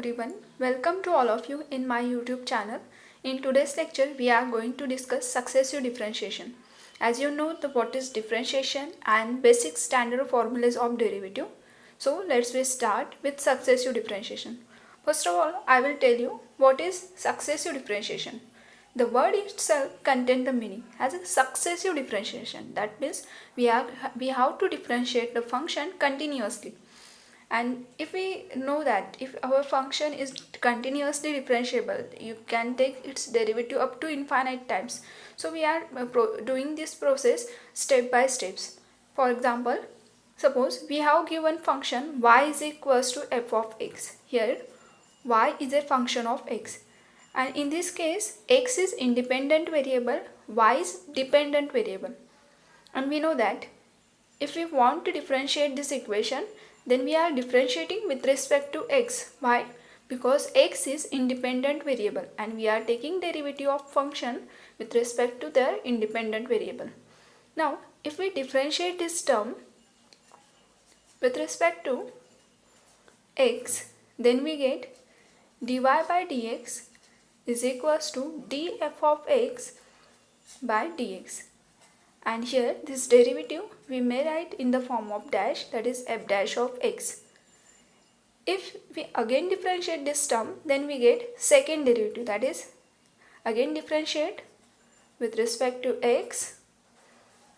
everyone, welcome to all of you in my YouTube channel. In today's lecture, we are going to discuss successive differentiation. As you know, what is differentiation and basic standard formulas of derivative. So let's start with successive differentiation. First of all, I will tell you what is successive differentiation. The word itself contains the meaning as a successive differentiation. That means we have to differentiate the function continuously. And if we know that if our function is continuously differentiable, you can take its derivative up to infinite times. So we are doing this process step by steps. For example, suppose we have given function y is equals to f of x. Here y is a function of x, and in this case x is independent variable, y is dependent variable. And we know that if we want to differentiate this equation, then we are differentiating with respect to x. Why? Because x is independent variable and we are taking derivative of function with respect to their independent variable. Now, if we differentiate this term with respect to x, then we get dy by dx is equals to df of x by dx. And here this derivative we may write in the form of dash, that is f dash of x. If we again differentiate this term, then we get second derivative, that is again differentiate with respect to x,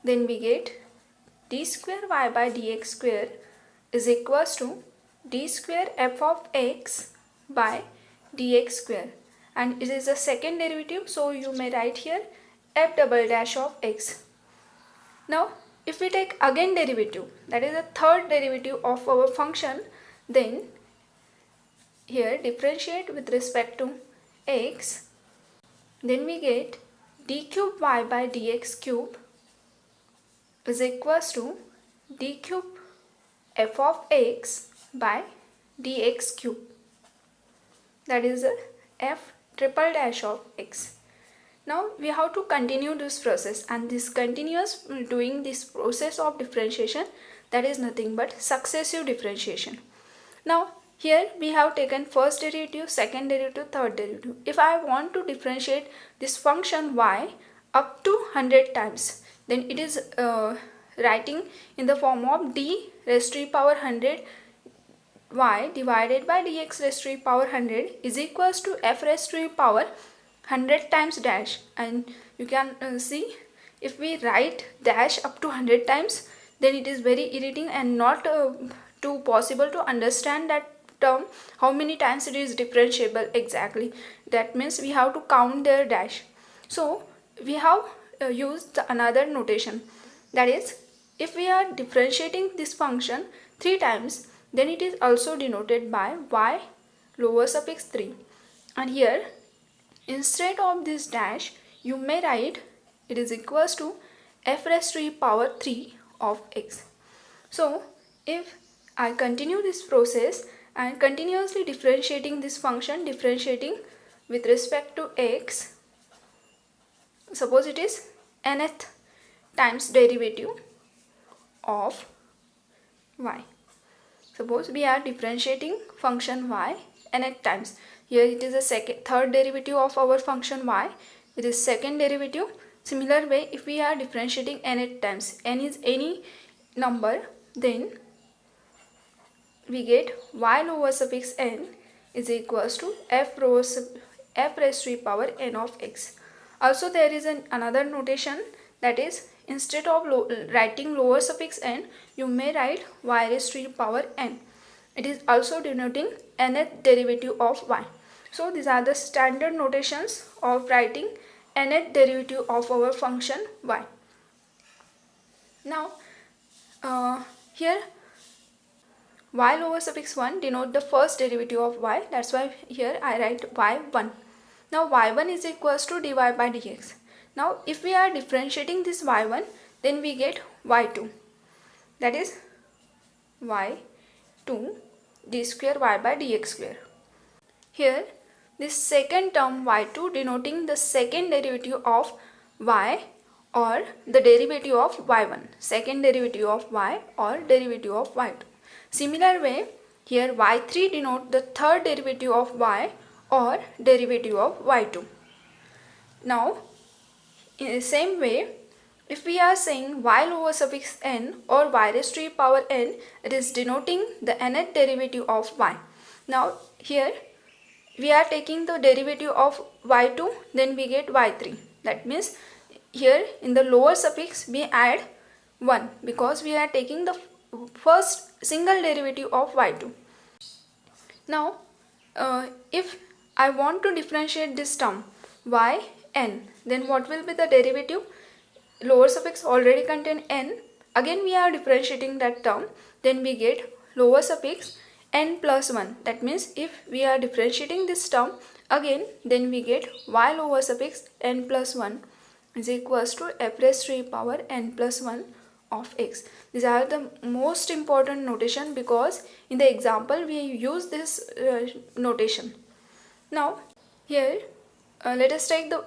then we get d square y by dx square is equals to d square f of x by dx square, and it is a second derivative, so you may write here f double dash of x. Now, if we take again derivative, that is the third derivative of our function, then here differentiate with respect to x, then we get d cube y by dx cube is equals to d cube f of x by dx cube, that is the f triple dash of x. Now we have to continue this process, and this continuous doing this process of differentiation, that is nothing but successive differentiation. Now here we have taken first derivative, second derivative, third derivative. If I want to differentiate this function y up to 100 times, then it is writing in the form of d raised to the power 100 y divided by dx raised to the power 100 is equals to f raised to the power 100 times dash. And you can see, if we write dash up to 100 times, then it is very irritating and not too possible to understand that term, how many times it is differentiable exactly. That means we have to count their dash. So we have used another notation, that is if we are differentiating this function 3 times, then it is also denoted by y lower suffix 3. And here instead of this dash, you may write it is equals to f raised to the power 3 of x. So if I continue this process and continuously differentiating this function, differentiating with respect to x, suppose it is nth times derivative of y. Suppose we are differentiating function y nth times. Here it is a third derivative of our function y. It is second derivative. Similar way, if we are differentiating nth times, n is any number, then we get y lower suffix n is equals to f raised to the power n of x. Also there is another notation, that is instead of writing lower suffix n, you may write y raised to the power n. It is also denoting nth derivative of y. So these are the standard notations of writing nth derivative of our function y. Now here y lower suffix 1 denote the first derivative of y, that's why here I write y1. Now y1 is equals to dy by dx. Now if we are differentiating this y1, then we get y2, that is y2 d square y by dx square. Here this second term y2 denoting the second derivative of y or the derivative of y1, second derivative of y or derivative of y2. Similar way, Here y3 denote the third derivative of y or derivative of y2. Now in the same way, if we are saying y over suffix n or y raised to e power n, it is denoting the nth derivative of y. Now here we are taking the derivative of y2, then we get y3. That means here in the lower suffix we add 1 because we are taking the first single derivative of y2. Now if I want to differentiate this term yn, then what will be the derivative? Lower suffix already contain n, again we are differentiating that term, then we get lower suffix n plus 1. That means if we are differentiating this term again, then we get y lower suffix n plus 1 is equals to f raised to e power n plus 1 of x. These are the most important notation because in the example we use this notation. Now here let us take the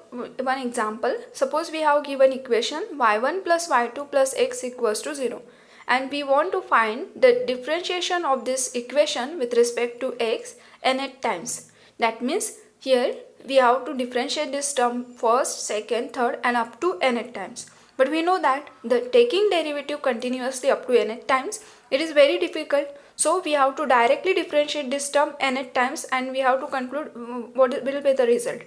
one example. Suppose we have given equation y1 plus y2 plus x equals to 0, and we want to find the differentiation of this equation with respect to x nth times. That means here we have to differentiate this term first, second, third and up to nth times. But we know that the taking derivative continuously up to nth times, it is very difficult. So we have to directly differentiate this term nth times and we have to conclude what will be the result.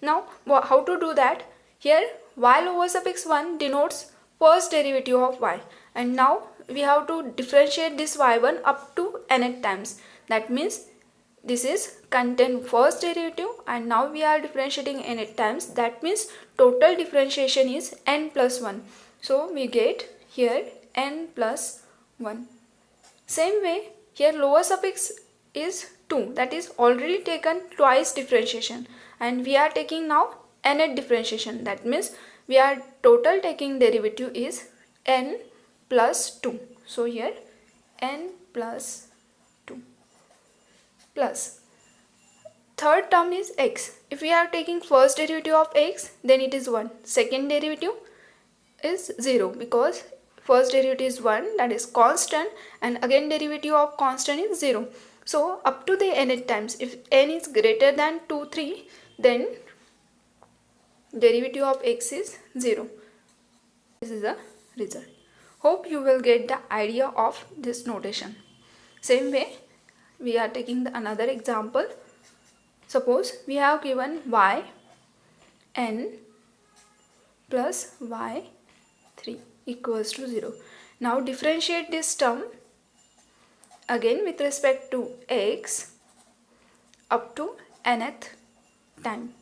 Now how to do that? Here y over suffix 1 denotes first derivative of y, and now we have to differentiate this y1 up to nth times. That means this is contain first derivative and now we are differentiating nth times. That means total differentiation is n plus 1. So we get here n plus 1. Same way here lower suffix is 2, that is already taken twice differentiation, and we are taking now nth differentiation. That means we are total taking derivative is n plus 2. So here n plus 2 plus third term is x. If we are taking first derivative of x, then it is 1. Second derivative is 0 because first derivative is 1, that is constant, and again derivative of constant is 0. So up to the nth times, if n is greater than 2, 3, then derivative of x is 0. This is the result. Hope you will get the idea of this notation. Same way we are taking another example. Suppose we have given yn plus y3 equals to 0. Now differentiate this term again with respect to x up to nth time.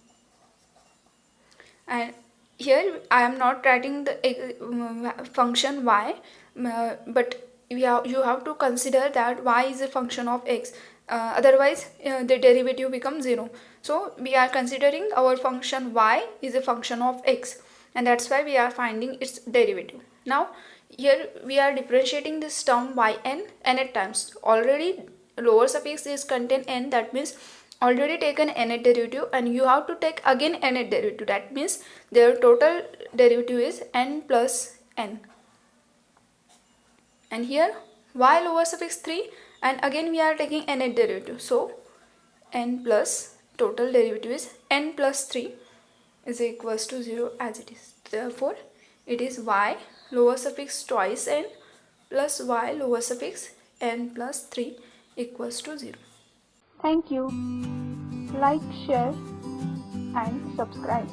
And here I am not writing the function y, but you have to consider that y is a function of x. Otherwise the derivative becomes 0. So we are considering our function y is a function of x, and that's why we are finding its derivative. Now here we are differentiating this term yn nth times. Already lower suffix is contain n, that means already taken nth derivative, and you have to take again nth derivative. That means their total derivative is n plus n. And here y lower suffix 3, and again we are taking nth derivative. So n plus total derivative is n plus 3 is equals to 0 as it is. Therefore it is y lower suffix twice n plus y lower suffix n plus 3 equals to 0. Thank you. Like, share and subscribe.